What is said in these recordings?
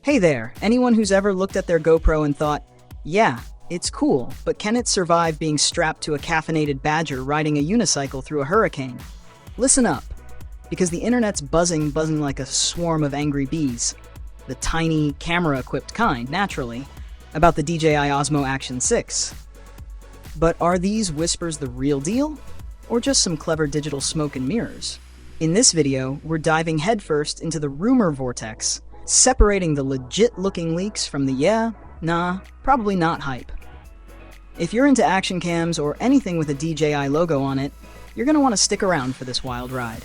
Hey there, anyone who's ever looked at their GoPro and thought, yeah, it's cool, but can it survive being strapped to a caffeinated badger riding a unicycle through a hurricane? Listen up, because the internet's buzzing like a swarm of angry bees. The tiny, camera-equipped kind, naturally, about the DJI Osmo Action 6. But are these whispers the real deal? Or just some clever digital smoke and mirrors? In this video, we're diving headfirst into the rumor vortex, separating the legit-looking leaks from the nah, probably not hype. If you're into action cams or anything with a DJI logo on it, you're going to want to stick around for this wild ride.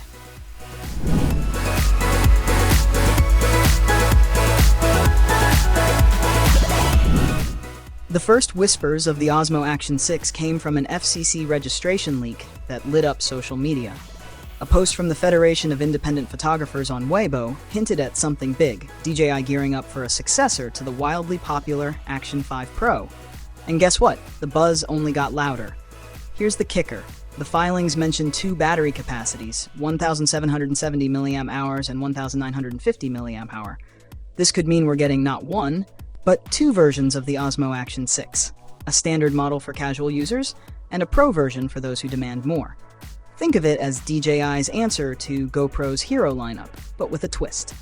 The first whispers of the Osmo Action 6 came from an FCC registration leak that lit up social media. A post from the Federation of Independent Photographers on Weibo hinted at something big, DJI gearing up for a successor to the wildly popular Action 5 Pro. And guess what? The buzz only got louder. Here's the kicker. The filings mention two battery capacities, 1,770 mAh and 1,950 mAh. This could mean we're getting not one, but two versions of the Osmo Action 6, a standard model for casual users and a Pro version for those who demand more. Think of it as DJI's answer to GoPro's Hero lineup, but with a twist.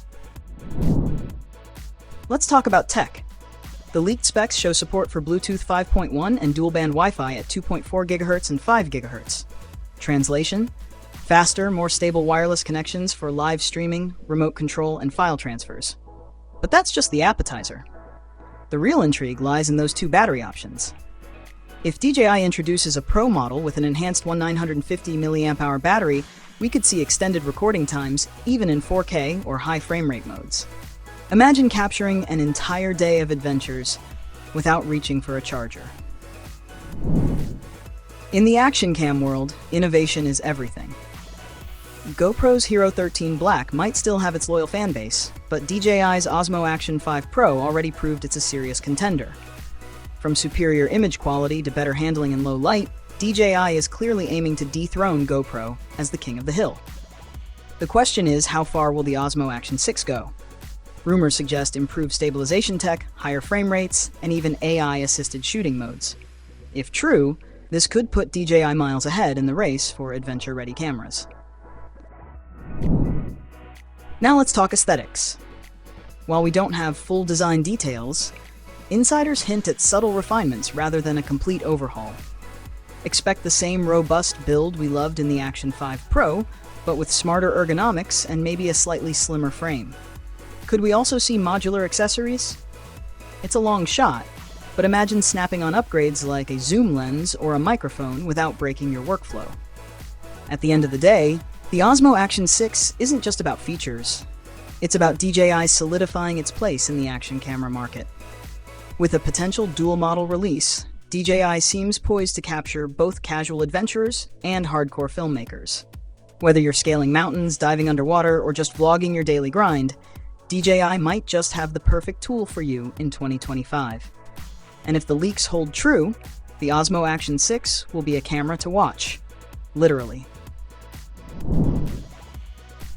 Let's talk about tech. The leaked specs show support for Bluetooth 5.1 and dual-band Wi-Fi at 2.4 GHz and 5 GHz. Translation: faster, more stable wireless connections for live streaming, remote control, and file transfers. But that's just the appetizer. The real intrigue lies in those two battery options. If DJI introduces a Pro model with an enhanced 1,950 mAh battery, we could see extended recording times even in 4K or high frame rate modes. Imagine capturing an entire day of adventures without reaching for a charger. In the action cam world, innovation is everything. GoPro's Hero 13 Black might still have its loyal fanbase, but DJI's Osmo Action 5 Pro already proved it's a serious contender. From superior image quality to better handling in low light, DJI is clearly aiming to dethrone GoPro as the king of the hill. The question is, how far will the Osmo Action 6 go? Rumors suggest improved stabilization tech, higher frame rates, and even AI-assisted shooting modes. If true, this could put DJI miles ahead in the race for adventure-ready cameras. Now let's talk aesthetics. While we don't have full design details, insiders hint at subtle refinements rather than a complete overhaul. Expect the same robust build we loved in the Action 5 Pro, but with smarter ergonomics and maybe a slightly slimmer frame. Could we also see modular accessories? It's a long shot, but imagine snapping on upgrades like a zoom lens or a microphone without breaking your workflow. At the end of the day, the Osmo Action 6 isn't just about features. It's about DJI solidifying its place in the action camera market. With a potential dual-model release, DJI seems poised to capture both casual adventurers and hardcore filmmakers. Whether you're scaling mountains, diving underwater, or just vlogging your daily grind, DJI might just have the perfect tool for you in 2025. And if the leaks hold true, the Osmo Action 6 will be a camera to watch. Literally.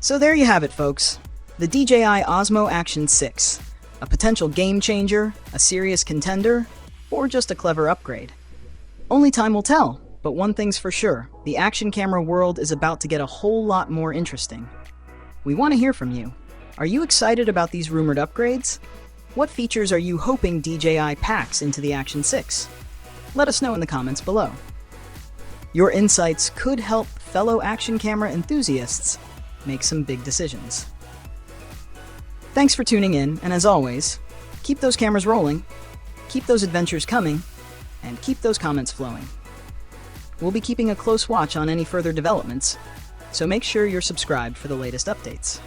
So there you have it, folks. The DJI Osmo Action 6. A potential game changer, a serious contender, or just a clever upgrade. Only time will tell, but one thing's for sure, the action camera world is about to get a whole lot more interesting. We want to hear from you. Are you excited about these rumored upgrades? What features are you hoping DJI packs into the Action 6? Let us know in the comments below. Your insights could help fellow action camera enthusiasts make some big decisions. Thanks for tuning in, and as always, keep those cameras rolling, keep those adventures coming, and keep those comments flowing. We'll be keeping a close watch on any further developments, so make sure you're subscribed for the latest updates.